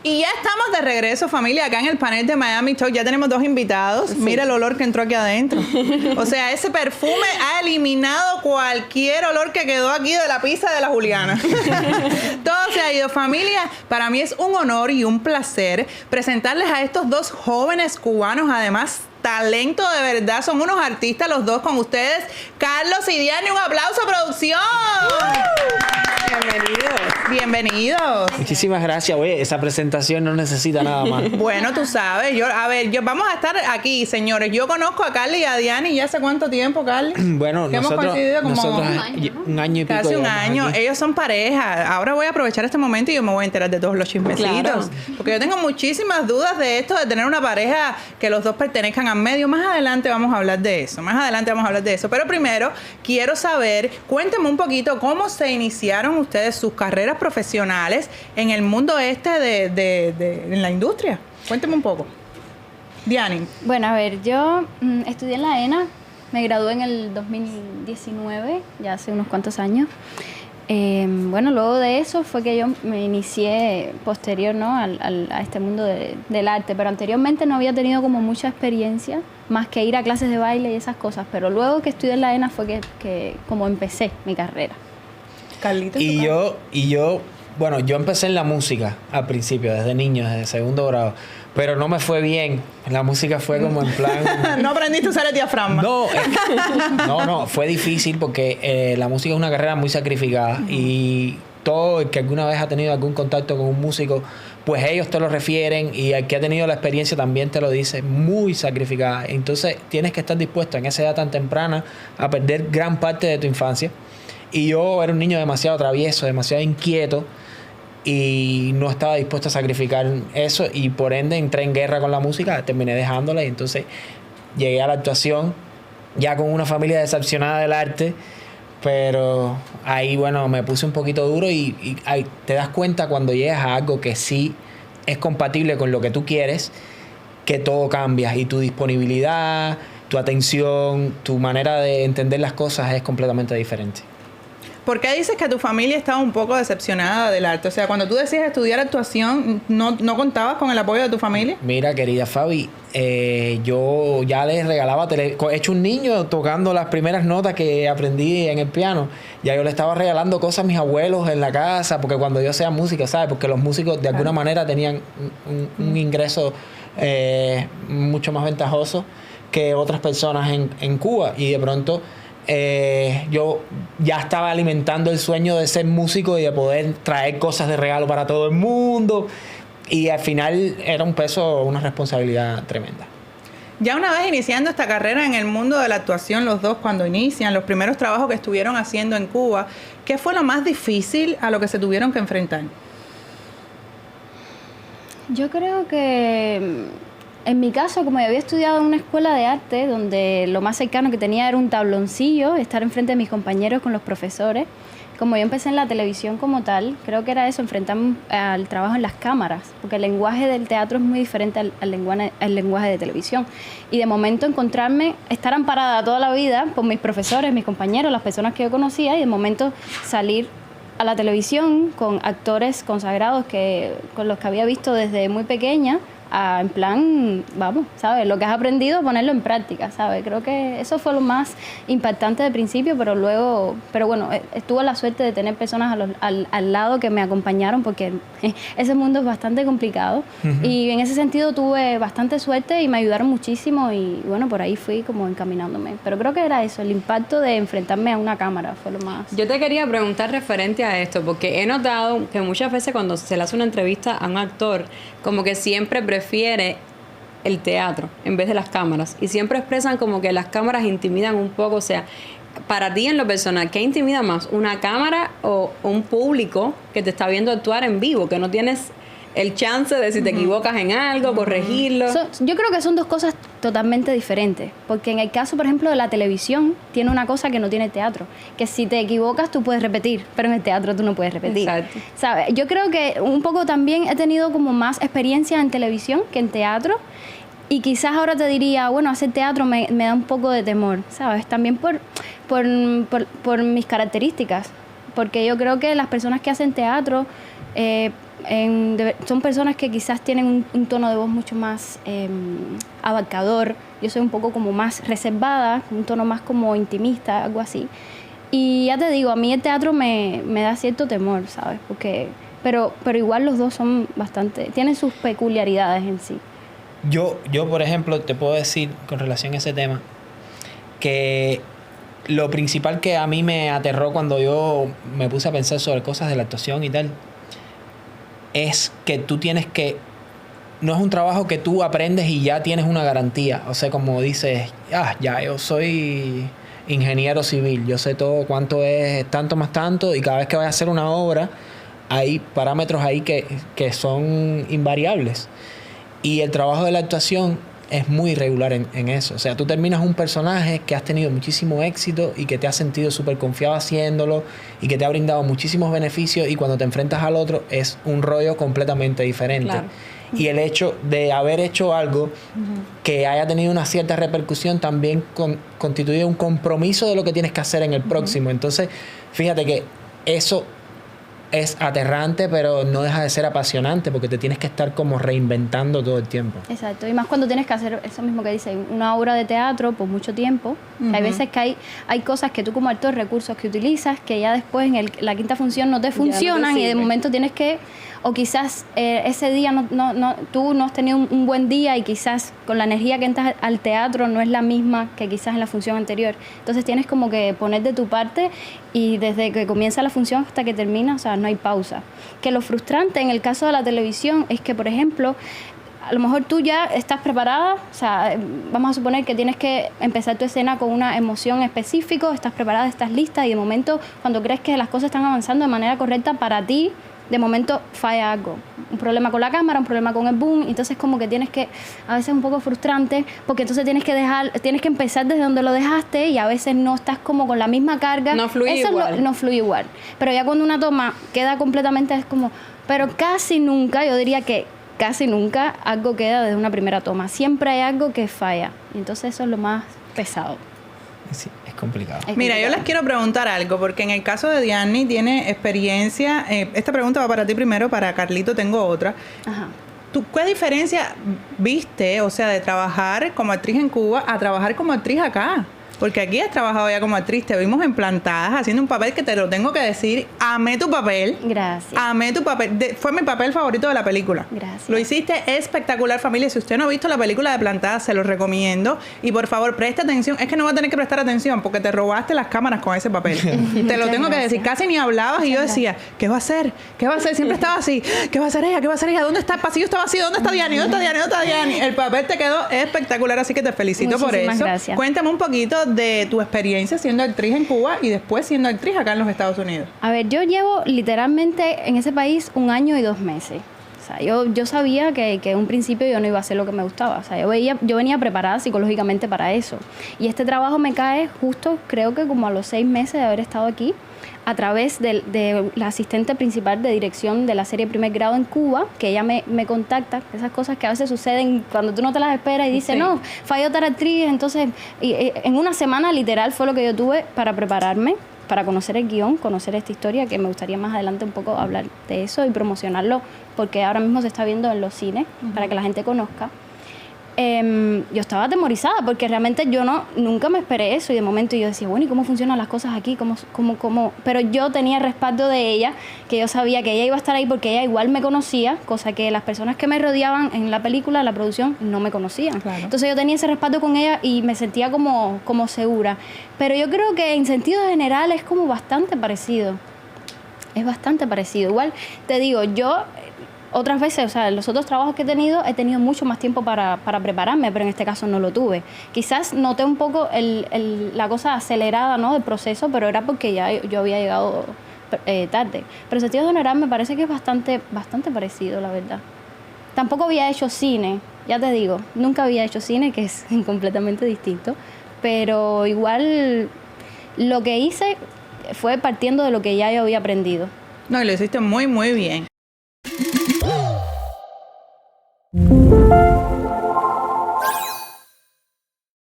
Y ya estamos de regreso, familia, acá en el panel de Miami Talk. Ya tenemos 2 invitados. Sí. Mira el olor que entró aquí adentro. O sea, ese perfume ha eliminado cualquier olor que quedó aquí de la pizza de la Juliana. Todo se ha ido, familia. Para mí es un honor y un placer presentarles a estos 2 jóvenes cubanos, además talento de verdad, son unos artistas los 2 con ustedes, Carlos y Diani. Un aplauso, producción. Bienvenidos. Muchísimas gracias. Oye, esa presentación no necesita nada más. Bueno, tú sabes, vamos a estar aquí, señores. Yo conozco a Carly y a Diani ya hace cuánto tiempo, Carly. Bueno, nosotros un año y pico. Casi un año. Aquí. Ellos son pareja. Ahora voy a aprovechar este momento y yo me voy a enterar de todos los chismecitos. Claro. Porque yo tengo muchísimas dudas de esto, de tener una pareja que los 2 pertenezcan a medio. Más adelante vamos a hablar de eso. Pero primero, quiero saber, cuéntenme un poquito cómo se iniciaron ustedes sus carreras profesionales en el mundo en la industria. Cuénteme un poco. Diani. Bueno, a ver, yo estudié en la ENA, me gradué en el 2019, ya hace unos cuantos años. Bueno, luego de eso fue que yo me inicié posterior, ¿no? a este mundo del arte, pero anteriormente no había tenido como mucha experiencia, más que ir a clases de baile y esas cosas, pero luego que estudié en la ENA fue que como empecé mi carrera. Carlito. Y yo, bueno, yo empecé en la música al principio, desde niño, desde segundo grado, pero no me fue bien. La música fue como en plan... ¿No aprendiste a usar el diafragma? No, fue difícil porque la música es una carrera muy sacrificada y todo el que alguna vez ha tenido algún contacto con un músico, pues ellos te lo refieren y el que ha tenido la experiencia también te lo dice, muy sacrificada. Entonces tienes que estar dispuesto en esa edad tan temprana a perder gran parte de tu infancia. Y yo era un niño demasiado travieso, demasiado inquieto y no estaba dispuesto a sacrificar eso y por ende entré en guerra con la música, terminé dejándola y entonces llegué a la actuación ya con una familia decepcionada del arte, pero ahí bueno me puse un poquito duro y ahí te das cuenta cuando llegas a algo que sí es compatible con lo que tú quieres, que todo cambia y tu disponibilidad, tu atención, tu manera de entender las cosas es completamente diferente. ¿Por qué dices que tu familia estaba un poco decepcionada del arte? O sea, cuando tú decías estudiar actuación, ¿no contabas con el apoyo de tu familia? Mira, querida Fabi, yo ya les regalaba he hecho un niño tocando las primeras notas que aprendí en el piano. Ya yo le estaba regalando cosas a mis abuelos en la casa, porque cuando yo hacía música, ¿sabes? Porque los músicos de alguna manera tenían un ingreso mucho más ventajoso que otras personas en Cuba. Y de pronto... yo ya estaba alimentando el sueño de ser músico y de poder traer cosas de regalo para todo el mundo y al final era un peso, una responsabilidad tremenda. Ya una vez iniciando esta carrera en el mundo de la actuación, los 2 cuando inician, los primeros trabajos que estuvieron haciendo en Cuba, ¿qué fue lo más difícil a lo que se tuvieron que enfrentar? Yo creo que... En mi caso, como yo había estudiado en una escuela de arte, donde lo más cercano que tenía era un tabloncillo, estar enfrente de mis compañeros con los profesores, como yo empecé en la televisión como tal, creo que era eso, enfrentarme al trabajo en las cámaras, porque el lenguaje del teatro es muy diferente al lenguaje de televisión. Y de momento estar amparada toda la vida por mis profesores, mis compañeros, las personas que yo conocía, y de momento salir a la televisión con actores consagrados con los que había visto desde muy pequeña, en plan, vamos, ¿sabes? Lo que has aprendido, ponerlo en práctica, ¿sabes? Creo que eso fue lo más impactante de principio, pero bueno, tuve la suerte de tener personas al lado que me acompañaron, porque ese mundo es bastante complicado. Uh-huh. Y en ese sentido tuve bastante suerte y me ayudaron muchísimo y bueno, por ahí fui como encaminándome. Pero creo que era eso, el impacto de enfrentarme a una cámara fue lo más... Yo te quería preguntar referente a esto, porque he notado que muchas veces cuando se le hace una entrevista a un actor, como que siempre prefiere el teatro en vez de las cámaras y siempre expresan como que las cámaras intimidan un poco. O sea, para ti en lo personal, ¿qué intimida más? ¿Una cámara o un público que te está viendo actuar en vivo, que no tienes el chance de si te equivocas en algo, corregirlo? Yo creo que son 2 cosas totalmente diferentes, porque en el caso, por ejemplo, de la televisión, tiene una cosa que no tiene el teatro, que si te equivocas tú puedes repetir, pero en el teatro tú no puedes repetir. Exacto. ¿Sabes? Yo creo que un poco también he tenido como más experiencia en televisión que en teatro, y quizás ahora te diría, bueno, hacer teatro me da un poco de temor, ¿sabes? También por mis características, porque yo creo que las personas que hacen teatro son personas que quizás tienen un tono de voz mucho más abarcador. Yo soy un poco como más reservada, un tono más como intimista, algo así. Y ya te digo, a mí el teatro me da cierto temor, ¿sabes? Pero igual los dos son tienen sus peculiaridades en sí. Yo, por ejemplo, te puedo decir con relación a ese tema que lo principal que a mí me aterró cuando yo me puse a pensar sobre cosas de la actuación y tal, es que tú tienes que... No es un trabajo que tú aprendes y ya tienes una garantía. O sea, como dices, ya, yo soy ingeniero civil, yo sé todo cuánto es tanto más tanto, y cada vez que vayas a hacer una obra, hay parámetros ahí que son invariables. Y el trabajo de la actuación es muy irregular en eso. O sea, tú terminas un personaje que has tenido muchísimo éxito y que te has sentido súper confiado haciéndolo y que te ha brindado muchísimos beneficios, y cuando te enfrentas al otro es un rollo completamente diferente. Claro. Y el hecho de haber hecho algo que haya tenido una cierta repercusión también constituye un compromiso de lo que tienes que hacer en el próximo. Entonces, fíjate que eso es aterrante, pero no deja de ser apasionante, porque te tienes que estar como reinventando todo el tiempo. Exacto, y más cuando tienes que hacer eso mismo que dicen, una obra de teatro por mucho tiempo. Hay veces que hay cosas que tú como actor, recursos que utilizas, que ya después en la quinta función no te funcionan, y de momento tienes que, o quizás ese día tú no has tenido un buen día, y quizás con la energía que entras al teatro no es la misma que quizás en la función anterior. Entonces tienes como que poner de tu parte, y desde que comienza la función hasta que termina, o sea, no hay pausa. Que lo frustrante en el caso de la televisión es que, por ejemplo, a lo mejor tú ya estás preparada, o sea, vamos a suponer que tienes que empezar tu escena con una emoción específica, estás preparada, estás lista, y de momento, cuando crees que las cosas están avanzando de manera correcta para ti, de momento falla algo. Un problema con la cámara, un problema con el boom, entonces como que tienes que, a veces es un poco frustrante, porque entonces tienes que empezar desde donde lo dejaste, y a veces no estás como con la misma carga. No fluye igual. No fluye igual. Pero ya cuando una toma queda completamente, es como, pero casi nunca, yo diría que casi nunca algo queda desde una primera toma. Siempre hay algo que falla. Y entonces eso es lo más pesado. Sí, es complicado. Mira, yo les quiero preguntar algo, porque en el caso de Dianny tiene experiencia. Esta pregunta va para ti primero, para Carlito tengo otra. Ajá. ¿Tú qué diferencia viste, o sea, de trabajar como actriz en Cuba a trabajar como actriz acá? Porque aquí has trabajado ya como actriz, te vimos en Plantadas haciendo un papel que te lo tengo que decir, amé tu papel. Gracias. Amé tu papel, fue mi papel favorito de la película. Gracias. Lo hiciste espectacular, familia. Si usted no ha visto la película de Plantadas, se lo recomiendo. Y por favor, preste atención. Es que no va a tener que prestar atención porque te robaste las cámaras con ese papel. Te lo tengo que decir. Casi ni hablabas y yo decía, ¿qué va a hacer? ¿Qué va a hacer? Siempre estaba así. ¿Qué va a hacer ella? ¿Qué va a hacer ella? ¿Dónde está el pasillo? Estaba así. ¿Dónde está Dianny? ¿Dónde está Dianny? ¿Dónde está Dianny? El papel te quedó espectacular, así que te felicito por eso. Gracias. Cuéntame un poquito de tu experiencia siendo actriz en Cuba y después siendo actriz acá en los Estados Unidos. A ver, yo llevo literalmente en ese país 1 año y 2 meses. O sea, yo sabía que en un principio yo no iba a hacer lo que me gustaba. O sea, yo venía preparada psicológicamente para eso. Y este trabajo me cae justo, creo que como a los 6 meses de haber estado aquí, a través de la asistente principal de dirección de la serie Primer Grado en Cuba, que ella me contacta, esas cosas que a veces suceden cuando tú no te las esperas, y dice, no, falló tal actriz. Entonces, en una semana literal fue lo que yo tuve para prepararme, para conocer el guión, conocer esta historia, que me gustaría más adelante un poco hablar de eso y promocionarlo, porque ahora mismo se está viendo en los cines, para que la gente conozca. Yo estaba atemorizada porque realmente yo nunca me esperé eso, y de momento yo decía, bueno, ¿y cómo funcionan las cosas aquí? ¿Cómo? Pero yo tenía el respaldo de ella, que yo sabía que ella iba a estar ahí porque ella igual me conocía, cosa que las personas que me rodeaban en la película, la producción, no me conocían. Claro. Entonces yo tenía ese respaldo con ella y me sentía como segura. Pero yo creo que en sentido general es como bastante parecido. Es bastante parecido. Igual te digo, yo... Otras veces, o sea, los otros trabajos que he tenido mucho más tiempo para prepararme, pero en este caso no lo tuve. Quizás noté un poco la cosa acelerada, ¿no?, del proceso, pero era porque ya yo había llegado tarde. Pero en sentido general me parece que es bastante parecido, la verdad. Tampoco había hecho cine, ya te digo, nunca había hecho cine, que es completamente distinto, pero igual lo que hice fue partiendo de lo que ya yo había aprendido. No, y lo hiciste muy, muy bien.